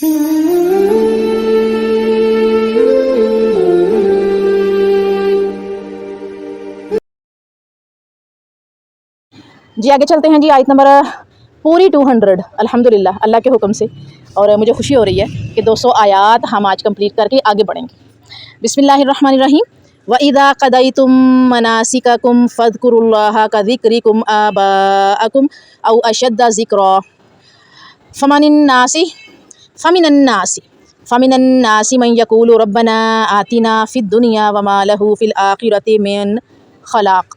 جی آگے چلتے ہیں جی، آیت نمبر پوری 200 الحمدللہ اللہ کے حکم سے، اور مجھے خوشی ہو رہی ہے کہ 200 آیات ہم آج کمپلیٹ کر کے آگے بڑھیں گے۔ بسم اللہ الرحمن الرحیم۔ وَإِذَا قَضَيْتُم مَّنَاسِكَكُمْ فَاذْكُرُوا اللَّهَ كَذِكْرِكُمْ آبَاءَكُمْ أَوْ أَشَدَّ ذِكْرًا فَمِنَ النَّاسِ مَن يَقُولُ رَبَّنَا آتِنَا فِي الدُّنْيَا وَمَا لَهُ فِي الْآخِرَةِ مِن خَلَاقٍ۔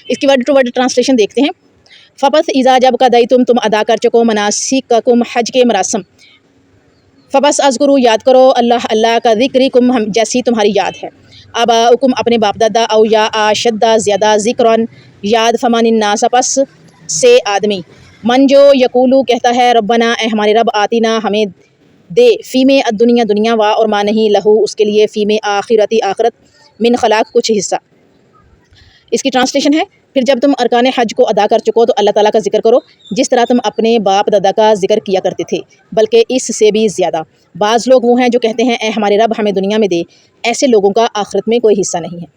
اس کی ورڈ ٹو ورڈ ٹرانسلیشن دیکھتے ہیں۔ فَبَثْ اِذَا جب قَضَيْتُم تم ادا کر چکو مناسککم حج کے مراسم، فبس اذکروا یاد کرو اللہ کا ذکرکم جیسی تمہاری یاد ہے، آباؤکم اپنے باپ دادا، او یا اشد زیادہ ذکرن یاد، فمن الناس پس سے آدمی، من جو یقولو کہتا ہے ربنا اے ہمارے رب، آتینا ہمیں دے، فی میں الدنیا دنیا، وا اور ما نہیں، لہو اس کے لیے، فی میں آخرتی آخرت، من خلاق کچھ حصہ۔ اس کی ٹرانسلیشن ہے، پھر جب تم ارکان حج کو ادا کر چکو تو اللہ تعالیٰ کا ذکر کرو جس طرح تم اپنے باپ دادا کا ذکر کیا کرتے تھے، بلکہ اس سے بھی زیادہ۔ بعض لوگ وہ ہیں جو کہتے ہیں اے ہمارے رب ہمیں دنیا میں دے، ایسے لوگوں کا آخرت میں کوئی حصہ نہیں ہے۔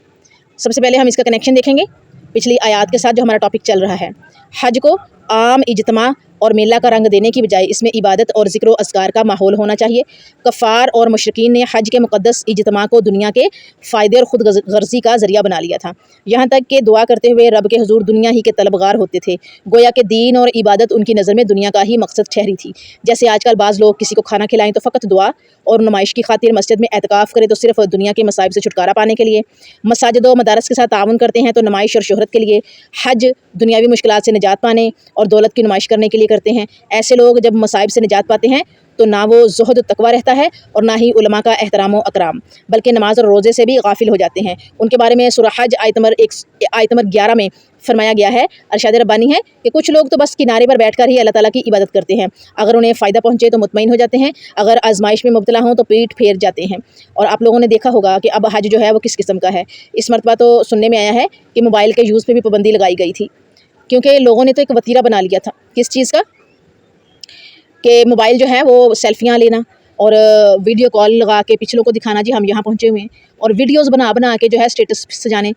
سب سے پہلے ہم اس کا کنیکشن دیکھیں گے پچھلی آیات کے ساتھ جو ہمارا ٹاپک چل رہا ہے۔ حج کو عام اجتماع اور میلہ کا رنگ دینے کی بجائے اس میں عبادت اور ذکر و اذکار کا ماحول ہونا چاہیے۔ کفار اور مشرکین نے حج کے مقدس اجتماع کو دنیا کے فائدے اور خود غرضی کا ذریعہ بنا لیا تھا، یہاں تک کہ دعا کرتے ہوئے رب کے حضور دنیا ہی کے طلبگار ہوتے تھے، گویا کہ دین اور عبادت ان کی نظر میں دنیا کا ہی مقصد ٹھہری تھی۔ جیسے آج کل بعض لوگ کسی کو کھانا کھلائیں تو فقط دعا اور نمائش کی خاطر، مسجد میں اعتکاف کریں تو صرف دنیا کے مصائب سے چھٹکارا پانے کے لیے، مساجد و مدارس کے ساتھ تعاون کرتے ہیں تو نمائش اور شہرت کے لیے، حج دنیاوی مشکلات سے نجات پانے اور دولت کی نمائش کرنے کے لیے کرتے ہیں۔ ایسے لوگ جب مصائب سے نجات پاتے ہیں تو نہ وہ زہد و تقویٰ رہتا ہے اور نہ ہی علماء کا احترام و اکرام، بلکہ نماز اور روزے سے بھی غافل ہو جاتے ہیں۔ ان کے بارے میں سورہ حج آیت نمبر 11 میں فرمایا گیا ہے، ارشاد ربانی ہے کہ کچھ لوگ تو بس کنارے پر بیٹھ کر ہی اللہ تعالیٰ کی عبادت کرتے ہیں، اگر انہیں فائدہ پہنچے تو مطمئن ہو جاتے ہیں، اگر آزمائش میں مبتلا ہوں تو پیٹ پھیر جاتے ہیں۔ اور آپ لوگوں نے دیکھا ہوگا کہ اب حج جو ہے وہ کس قسم کا ہے۔ اس مرتبہ تو سننے میں آیا ہے کہ موبائل کے یوز پہ بھی پابندی لگائی گئی تھی، کیونکہ لوگوں نے تو ایک وتیرہ بنا لیا تھا کس چیز کا، کہ موبائل جو ہے وہ سیلفیاں لینا اور ویڈیو کال لگا کے پچھلوں کو دکھانا جی ہم یہاں پہنچے ہوئے ہیں، اور ویڈیوز بنا کے جو ہے اسٹیٹس سجانے،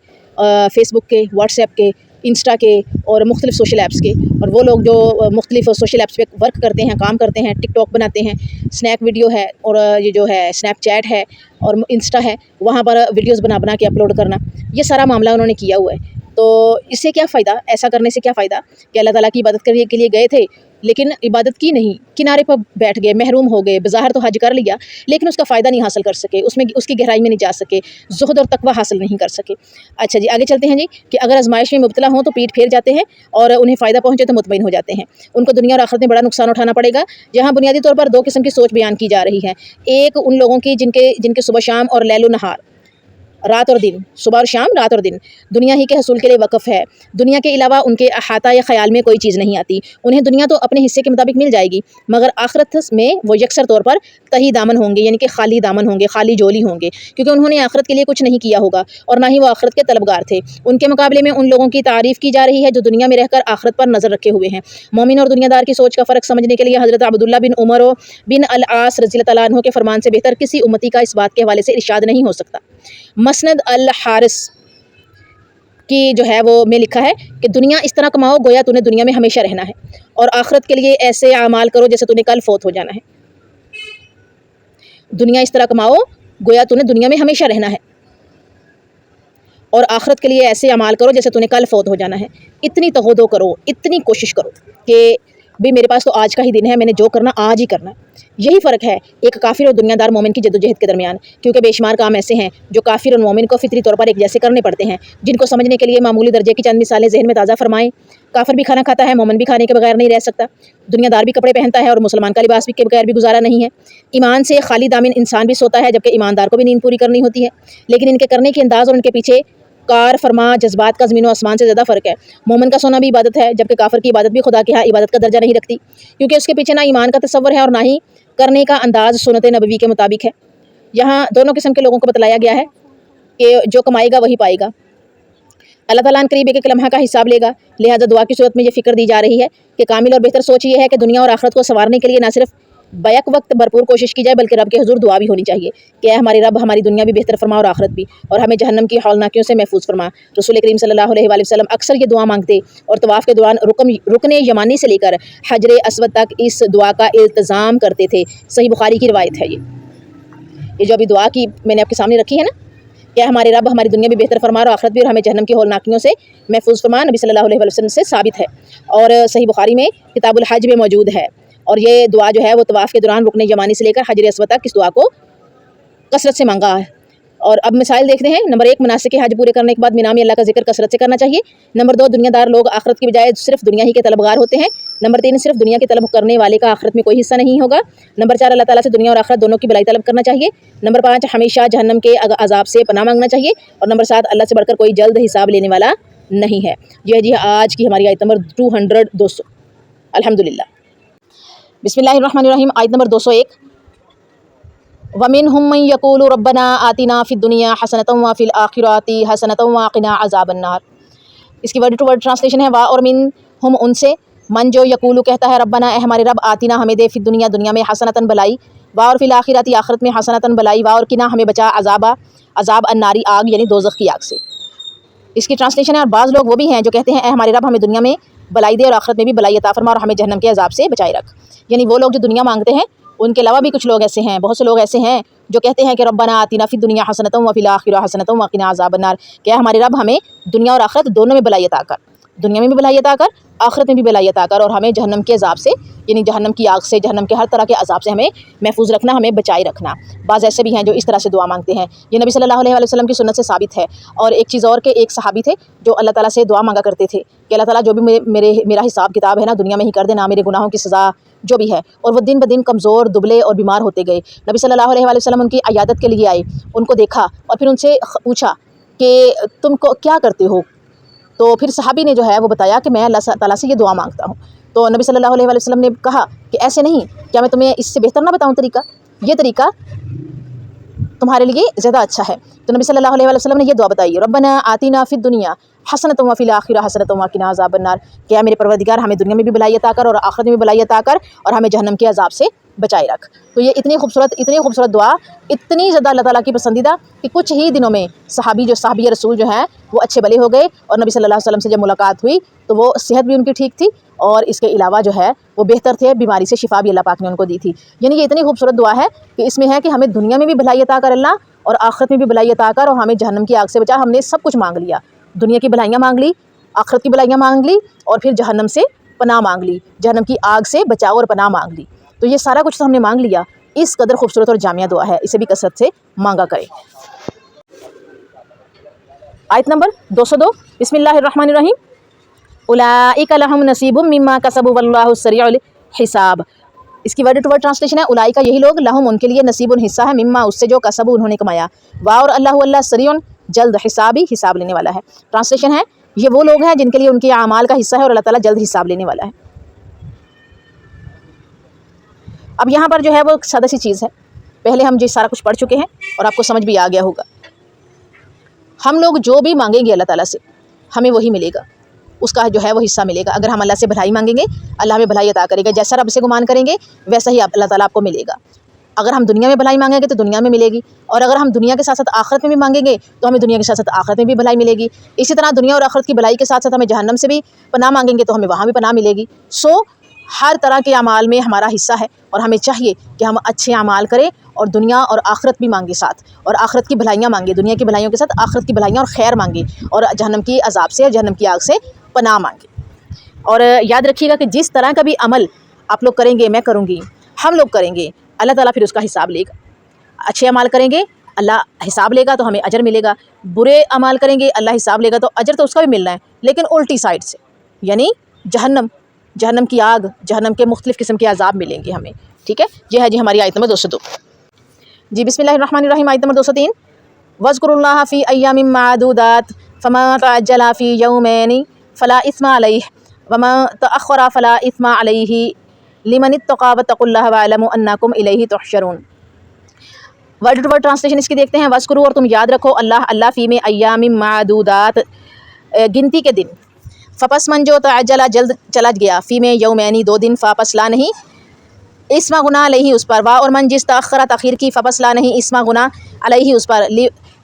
فیس بک کے، واٹس ایپ کے، انسٹا کے اور مختلف سوشل ایپس کے۔ اور وہ لوگ جو مختلف سوشل ایپس پہ ورک کرتے ہیں، کام کرتے ہیں، ٹک ٹاک بناتے ہیں، اسنیک ویڈیو ہے، اور یہ جو ہے اسنیپ چیٹ ہے اور انسٹا ہے، وہاں پر ویڈیوز بنا کے اپلوڈ کرنا، یہ سارا معاملہ انہوں نے کیا ہوا ہے۔ تو اس سے کیا فائدہ، ایسا کرنے سے کیا فائدہ کہ اللہ تعالیٰ کی عبادت کرنے کے لیے گئے تھے لیکن عبادت کی نہیں، کنارے پر بیٹھ گئے، محروم ہو گئے، بظاہر تو حج کر لیا لیکن اس کا فائدہ نہیں حاصل کر سکے، اس کی گہرائی میں نہیں جا سکے، زہد اور تقویٰ حاصل نہیں کر سکے۔ اچھا جی آگے چلتے ہیں جی، کہ اگر آزمائش میں مبتلا ہوں تو پیٹ پھیر جاتے ہیں اور انہیں فائدہ پہنچے تو مطمئن ہو جاتے ہیں۔ ان کو دنیا اور آخرت میں بڑا نقصان اٹھانا پڑے گا۔ یہاں بنیادی طور پر 2 قسم کی سوچ بیان کی جا رہی ہے، ایک ان لوگوں کی جن کے صبح شام اور لیل و نہار، رات اور دن، صبح اور شام، رات اور دن دنیا ہی کے حصول کے لیے وقف ہے، دنیا کے علاوہ ان کے احاطہ یا خیال میں کوئی چیز نہیں آتی، انہیں دنیا تو اپنے حصے کے مطابق مل جائے گی مگر آخرت میں وہ یکسر طور پر تہی دامن ہوں گے، یعنی کہ خالی دامن ہوں گے، خالی جولی ہوں گے، کیونکہ انہوں نے آخرت کے لیے کچھ نہیں کیا ہوگا اور نہ ہی وہ آخرت کے طلبگار تھے۔ ان کے مقابلے میں ان لوگوں کی تعریف کی جا رہی ہے جو دنیا میں رہ کر آخرت پر نظر رکھے ہوئے ہیں۔ مومن اور دنیا دار کی سوچ کا فرق سمجھنے کے لیے حضرت عبداللہ بن عمر بن العاص رضی اللہ تعالیٰ عنہ کے فرمان سے بہتر کسی امتی کا اس بات کے حوالے سے ارشاد نہیں ہو سکتا۔ مسند الحارث کی جو ہے وہ میں لکھا ہے کہ دنیا اس طرح کماؤ گویا تو نے دنیا میں ہمیشہ رہنا ہے، اور آخرت کے لیے ایسے اعمال کرو جیسے تو نے کل فوت ہو جانا ہے۔ دنیا اس طرح کماؤ گویا تو نے دنیا میں ہمیشہ رہنا ہے، اور آخرت کے لیے ایسے اعمال کرو جیسے تو نے کل فوت ہو جانا ہے۔ اتنی تغدو کرو، اتنی کوشش کرو کہ بھی میرے پاس تو آج کا ہی دن ہے، میں نے جو کرنا آج ہی کرنا ہے۔ یہی فرق ہے ایک کافر اور دنیا دار مومن کی جدوجہد کے درمیان، کیونکہ بے شمار کام ایسے ہیں جو کافر اور مومن کو فطری طور پر ایک جیسے کرنے پڑتے ہیں، جن کو سمجھنے کے لیے معمولی درجے کی چند مثالیں ذہن میں تازہ فرمائیں۔ کافر بھی کھانا کھاتا ہے، مومن بھی کھانے کے بغیر نہیں رہ سکتا، دنیا دار بھی کپڑے پہنتا ہے اور مسلمان کا لباس بھی کے بغیر بھی گزارا نہیں ہے، ایمان سے خالی دامن انسان بھی سوتا ہے جبکہ ایماندار کو بھی نیند پوری کرنی ہوتی ہے، لیکن ان کے کرنے کے انداز اور ان کے پیچھے کار فرما جذبات کا زمین و آسمان سے زیادہ فرق ہے۔ مومن کا سونا بھی عبادت ہے جبکہ کافر کی عبادت بھی خدا کے ہاں عبادت کا درجہ نہیں رکھتی، کیونکہ اس کے پیچھے نہ ایمان کا تصور ہے اور نہ ہی کرنے کا انداز سنت نبوی کے مطابق ہے۔ یہاں دونوں قسم کے لوگوں کو بتلایا گیا ہے کہ جو کمائے گا وہی پائے گا۔ اللہ تعالیٰ قریب ایک لمحہ کا حساب لے گا، لہذا دعا کی صورت میں یہ فکر دی جا رہی ہے کہ کامل اور بہتر سوچ یہ ہے کہ دنیا اور آخرت کو سنوارنے کے لیے نہ صرف بیک وقت بھرپور کوشش کی جائے، بلکہ رب کے حضور دعا بھی ہونی چاہیے کہ اے ہمارے رب ہماری دنیا بھی بہتر فرما اور آخرت بھی، اور ہمیں جہنم کی ہولناکیوں سے محفوظ فرما۔ رسول کریم صلی اللہ علیہ وآلہ وسلم اکثر یہ دعا مانگتے اور طواف کے دوران رکن یمانی سے لے کر حجر اسود تک اس دعا کا التزام کرتے تھے۔ صحیح بخاری کی روایت ہے یہ جو ابھی دعا کی میں نے آپ کے سامنے رکھی ہے نا، کہ ہمارے رب ہماری دنیا بھی بہتر فرما اور آخرت بھی، اور ہمیں جہنم کی ہولناکیوں سے محفوظ فرما، نبی صلی اللہ علیہ وسلم سے ثابت ہے اور صحیح بخاری میں کتاب الحج میں موجود ہے۔ اور یہ دعا جو ہے وہ طواف کے دوران رکن یمانی سے لے کر حجر اسود تک اس دعا کو کثرت سے مانگا ہے۔ اور اب مسائل دیکھتے ہیں۔ نمبر 1، مناسک حج پورے کرنے کے بعد مینا میں اللہ کا ذکر کثرت سے کرنا چاہیے۔ نمبر 2، دنیا دار لوگ آخرت کی بجائے صرف دنیا ہی کے طلبگار ہوتے ہیں۔ نمبر 3، صرف دنیا کی طلب کرنے والے کا آخرت میں کوئی حصہ نہیں ہوگا۔ نمبر 4، اللہ تعالیٰ سے دنیا اور آخرت دونوں کی بھلائی طلب کرنا چاہیے۔ نمبر 5، ہمیشہ جہنم کے عذاب سے پناہ مانگنا چاہیے۔ اور نمبر 7، اللہ سے بڑھ کر کوئی جلد حساب لینے والا نہیں ہے۔ یہ جی آج کی ہماری آیت نمبر 200 الحمدللہ۔ بسم اللہ الرحمن الرحیم۔ آیت نمبر 201، وَمِنْهُمْ مَنْ يَقُولُ رَبَّنَا آتِنَا فِي الدُّنْيَا حَسَنَةً وَفِي الْآخِرَةِ حَسَنَةً وَقِنَا عَذَابَ النَّارِ۔ اس کی ورڈ ٹو ورڈ ٹرانسلیشن ہے، وا اور منہم ان سے، من جو یقولو کہتا ہے، ربنا اے ہمارے رب، آتینا ہمیں دے، فی الدنیا دنیا میں، حسنتاً بھلائی، وا اور فی الآخرۃ آخرت میں، حسنتاً بھلائی، وا اور قنا ہمیں بچا، عذاب الناری آگ یعنی دوزخ کی آگ سے۔ اس کی ٹرانسلیشن ہے، اور بعض لوگ وہ بھی ہیں جو کہتے ہیں، اے ہمارے رب ہمیں دنیا میں بھلائی دے اور آخرت میں بھی بھلائی عطا فرما، اور ہمیں جہنم کے عذاب سے بچائے رکھ۔ یعنی وہ لوگ جو دنیا مانگتے ہیں، ان کے علاوہ بھی کچھ لوگ ایسے ہیں، بہت سے لوگ ایسے ہیں جو کہتے ہیں کہ ربنا آتینا فی الدنیا حسنۃ وفی الآخرۃ حسنۃ وقنا عذاب النار، کہ ہمارے رب ہمیں دنیا اور آخرت دونوں میں بھلائی عطا کر، دنیا میں بھی بھلائی عطا کر، آخرت میں بھی بھلائی عطا کر، اور ہمیں جہنم کے عذاب سے یعنی جہنم کی آگ سے، جہنم کے ہر طرح کے عذاب سے ہمیں محفوظ رکھنا، ہمیں بچائے رکھنا۔ بعض ایسے بھی ہیں جو اس طرح سے دعا مانگتے ہیں۔ یہ نبی صلی اللہ علیہ وآلہ وسلم کی سنت سے ثابت ہے۔ اور ایک چیز اور کہ ایک صحابی تھے جو اللہ تعالیٰ سے دعا مانگا کرتے تھے کہ اللہ تعالیٰ جو بھی میرا حساب کتاب ہے نا دنیا میں ہی کر دینا، میرے گناہوں کی سزا جو بھی ہے۔ اور وہ دن بدن کمزور، دبلے اور بیمار ہوتے گئے۔ نبی صلی اللہ علیہ وآلہ وسلم ان کی عیادت کے لیے آئے، ان کو دیکھا اور پھر ان سے پوچھا کہ تم کو کیا کرتے ہو؟ تو پھر صحابی نے جو ہے وہ بتایا کہ میں اللہ تعالیٰ سے یہ دعا مانگتا ہوں۔ تو نبی صلی اللہ علیہ وآلہ وسلم نے کہا کہ ایسے نہیں، کیا میں تمہیں اس سے بہتر نہ بتاؤں طریقہ؟ یہ طریقہ تمہارے لیے زیادہ اچھا ہے۔ تو نبی صلی اللہ علیہ وآلہ وسلم نے یہ دعا بتائی، ربنا آتینا فی الدنیا حسنۃ وفی الآخرۃ حسنۃ وقنا عذاب النار، کہ اے میرے پروردگار ہمیں دنیا میں بھی بھلائی عطا کر اور آخرت میں بھی بھلائی عطا کر، اور ہمیں جہنم کے عذاب سے بچائے رکھ۔ تو یہ اتنی خوبصورت دعا، اتنی زیادہ اللہ تعالیٰ کی پسندیدہ کہ کچھ ہی دنوں میں صحابی رسول جو ہیں وہ اچھے بھلے ہو گئے، اور نبی صلی اللہ علیہ وسلم سے جب ملاقات ہوئی تو وہ صحت بھی ان کی ٹھیک تھی، اور اس کے علاوہ جو ہے وہ بہتر تھے، بیماری سے شفا بھی اللہ پاک نے ان کو دی تھی۔ یعنی یہ اتنی خوبصورت دعا ہے کہ اس میں ہے کہ ہمیں دنیا میں بھی بھلائی عطا کر اللہ، اور آخرت میں بھی بھلائی عطا کر، اور ہمیں جہنم کی آگ سے بچا۔ ہم نے سب کچھ مانگ لیا، دنیا کی بھلائیاں مانگ لی، آخرت کی بھلائیاں مانگ لی، اور پھر جہنم سے پناہ مانگ لی، جہنم کی آگ سے بچاؤ اور پناہ مانگ لی۔ تو یہ سارا کچھ تو ہم نے مانگ لیا۔ اس قدر خوبصورت اور جامعہ دعا ہے، اسے بھی کثرت سے مانگا کرے۔ آیت نمبر 202، بسم اللہ الرحمن الرحیم، اولئک لہم نصیب مما کسبوا واللہ سریع الحساب۔ اس کی ورڈ ٹو ورڈ ٹرانسلیشن ہے، اولئک یہی لوگ، لہم ان کے لیے، نصیب حصہ ہے، مما اس سے جو کسبوا انہوں نے کمایا، وا اور اللہ سریع جلد، حسابی حساب لینے والا ہے۔ ٹرانسلیشن ہے، یہ وہ لوگ ہیں جن کے لیے ان کے اعمال کا حصہ ہے، اور اللہ تعالیٰ جلد حساب لینے والا ہے۔ اب یہاں پر جو ہے وہ سادہ سی چیز ہے، پہلے ہم جو سارا کچھ پڑھ چکے ہیں اور آپ کو سمجھ بھی آ گیا ہوگا۔ ہم لوگ جو بھی مانگیں گے اللہ تعالیٰ سے ہمیں وہی ملے گا، اس کا جو ہے وہ حصہ ملے گا۔ اگر ہم اللہ سے بھلائی مانگیں گے اللہ ہمیں بھلائی عطا کرے گا، جیسا رب سے گمان کریں گے ویسا ہی اللہ تعالیٰ آپ کو ملے گا۔ اگر ہم دنیا میں بھلائی مانگیں گے تو دنیا میں ملے گی، اور اگر ہم دنیا کے ساتھ ساتھ آخرت میں بھی مانگیں گے تو ہمیں دنیا کے ساتھ ساتھ آخرت میں بھی بھلائی ملے گی۔ اسی طرح دنیا اور آخرت کی بھلائی کے ساتھ ساتھ ہمیں جہنم سے بھی پناہ مانگیں گے تو ہمیں وہاں بھی پناہ ملے گی۔ ہر طرح کے اعمال میں ہمارا حصہ ہے، اور ہمیں چاہیے کہ ہم اچھے اعمال کریں اور دنیا اور آخرت بھی مانگے ساتھ، اور آخرت کی بھلائیاں مانگے، دنیا کی بھلائیوں کے ساتھ آخرت کی بھلائیاں اور خیر مانگے، اور جہنم کی عذاب سے اور جہنم کی آگ سے پناہ مانگے۔ اور یاد رکھیے گا کہ جس طرح کا بھی عمل آپ لوگ کریں گے، میں کروں گی، ہم لوگ کریں گے، اللہ تعالیٰ پھر اس کا حساب لے گا۔ اچھے اعمال کریں گے اللہ حساب لے گا تو ہمیں اجر ملے گا، برے اعمال کریں گے اللہ حساب لے گا تو اجر تو اس کا بھی ملنا ہے، لیکن الٹی سائڈ سے، یعنی جہنم کی آگ، جہنم کے مختلف قسم کے عذاب ملیں گے ہمیں۔ ٹھیک ہے، یہ ہے جی ہماری آیت نمبر 202۔ جی بسم اللہ الرحمن الرحیم، آیت نمبر 203، وَاذْكُرُوا اللَّهَ فِي أَيَّامٍ مَّعْدُودَاتٍ فَمَن تَعَجَّلَ فِي يَوْمَيْنِ فَلَا إِثْمَ عَلَيْهِ وَمَن تَأَخَّرَ فَلَا إِثْمَ عَلَيْهِ لِمَنِ اتَّقَىٰ وَاتَّقُوا اللَّهَ وَاعْلَمُوا أَنَّكُمْ إِلَيْهِ تُحْشَرُونَ۔ ورڈ ٹو ورڈ ٹرانسلیشن اس کی دیکھتے ہیں، وَاذْكُرُوا اور تم یاد رکھو، اللہ فی میں ایام معدودات گنتی کے دن، فپس من جو تعجل جلد چلا گیا، فی میں یومینی 2 دن، فاپس لا نہیں، اسما گناہ علیہ اس پر، وا اور من جس تاخرہ تاخیر کی، فبس لا نہیں اسما گناہ علیہ اس پر،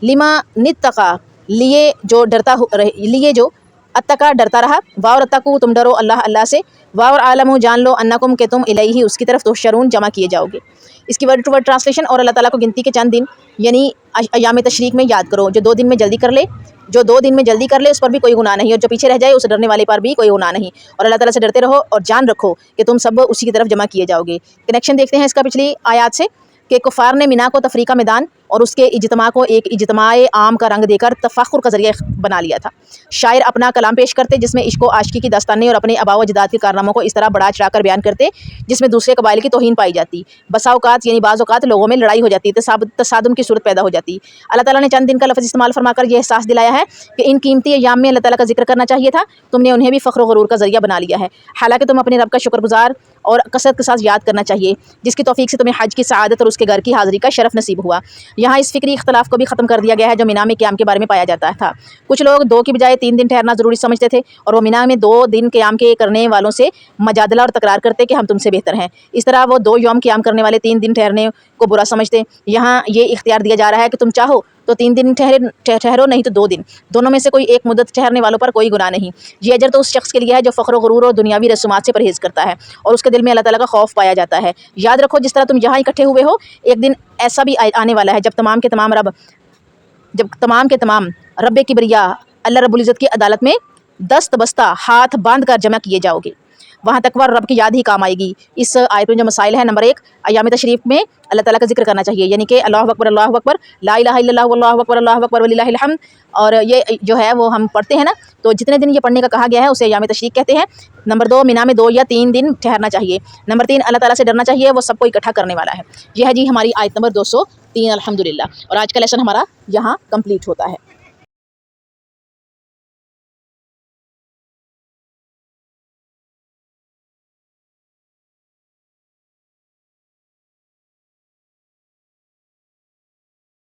لما نتقا لیے جو ڈرتا لیے جو اتقا ڈرتا رہا، وا اور اتقو تم ڈرو اللہ اللہ سے، وا اور عالم جان لو انکم کہ تم الیہ اس کی طرف تحشرون جمع کیے جاؤ گے۔ اس کی ورڈ ٹو ورڈ ٹرانسلیشن، اور اللہ تعالیٰ کو گنتی کے چند دن یعنی ایام تشریق میں یاد کرو، جو 2 دن میں جلدی کر لے، جو 2 دن میں جلدی کر لے اس پر بھی کوئی گناہ نہیں، اور جو پیچھے رہ جائے اس ڈرنے والے پر بھی کوئی گناہ نہیں، اور اللہ تعالیٰ سے ڈرتے رہو اور جان رکھو کہ تم سب اسی کی طرف جمع کیے جاؤ گے۔ کنیکشن دیکھتے ہیں اس کا پچھلی آیات سے کہ کفار نے مینا کو تفریقہ میدان اور اس کے اجتماع کو ایک اجتماع عام کا رنگ دے کر تفاخر کا ذریعہ بنا لیا تھا۔ شاعر اپنا کلام پیش کرتے جس میں عشق و عاشقی کی داستانیں اور اپنے آباء و اجداد کے کارناموں کو اس طرح بڑھا چڑھا کر بیان کرتے جس میں دوسرے قبائل کی توہین پائی جاتی، بسا اوقات یعنی بعض اوقات لوگوں میں لڑائی ہو جاتی، تصادم کی صورت پیدا ہو جاتی۔ اللہ تعالیٰ نے چند دن کا لفظ استعمال فرما کر یہ احساس دلایا ہے کہ ان قیمتی ایام میں اللہ تعالیٰ کا ذکر کرنا چاہیے تھا، تم نے انہیں بھی فخر و غرور کا ذریعہ بنا لیا ہے، حالانکہ تم اپنے رب کا شکر گزار اور کثرت کے ساتھ یاد کرنا چاہیے جس کی توفیق سے تمہیں حج کی سعادت اور اس کے گھر کی حاضری کا شرف نصیب ہوا۔ یہاں اس فکری اختلاف کو بھی ختم کر دیا گیا ہے جو مینا میں قیام کے بارے میں پایا جاتا تھا۔ کچھ لوگ 2 کی بجائے 3 دن ٹھہرنا ضروری سمجھتے تھے اور وہ مینا میں 2 دن قیام کے کرنے والوں سے مجادلہ اور تکرار کرتے کہ ہم تم سے بہتر ہیں، اس طرح وہ 2 یوم قیام کرنے والے 3 دن ٹھہرنے کو برا سمجھتے۔ یہاں یہ اختیار دیا جا رہا ہے کہ تم چاہو تو 3 دن ٹھہرو، نہیں تو 2 دن، دونوں میں سے کوئی ایک مدت ٹھہرنے والوں پر کوئی گناہ نہیں۔ یہ اجر تو اس شخص کے لیے ہے جو فخر و غرور اور دنیاوی رسومات سے پرہیز کرتا ہے اور اس کے دل میں اللہ تعالیٰ کا خوف پایا جاتا ہے۔ یاد رکھو جس طرح تم یہاں اکٹھے ہوئے ہو، ایک دن ایسا بھی آنے والا ہے جب تمام کے تمام رب کبریا اللہ رب العزت کی عدالت میں دست بستہ ہاتھ باندھ کر جمع کیے جاؤ گے، وہاں تقویٰ اور رب کی یاد ہی کام آئے گی۔ اس آیت میں جو مسائل ہیں، نمبر 1 ایام تشریف میں اللہ تعالیٰ کا ذکر کرنا چاہیے، یعنی کہ اللہ اکبر لا الہ الا اللہ اللہ اکبر وللہ الحمد، اور یہ جو ہے وہ ہم پڑھتے ہیں نا، تو جتنے دن یہ پڑھنے کا کہا گیا ہے اسے ایام تشریق کہتے ہیں۔ نمبر 2 مینا میں 2 یا 3 دن ٹھہرنا چاہیے۔ نمبر 3 اللہ تعالیٰ سے ڈرنا چاہیے، وہ سب کو اکٹھا کرنے والا ہے۔ یہ ہے جی ہماری آیت نمبر 203 الحمدللہ، اور آج کا لیسن ہمارا یہاں کمپلیٹ ہوتا ہے۔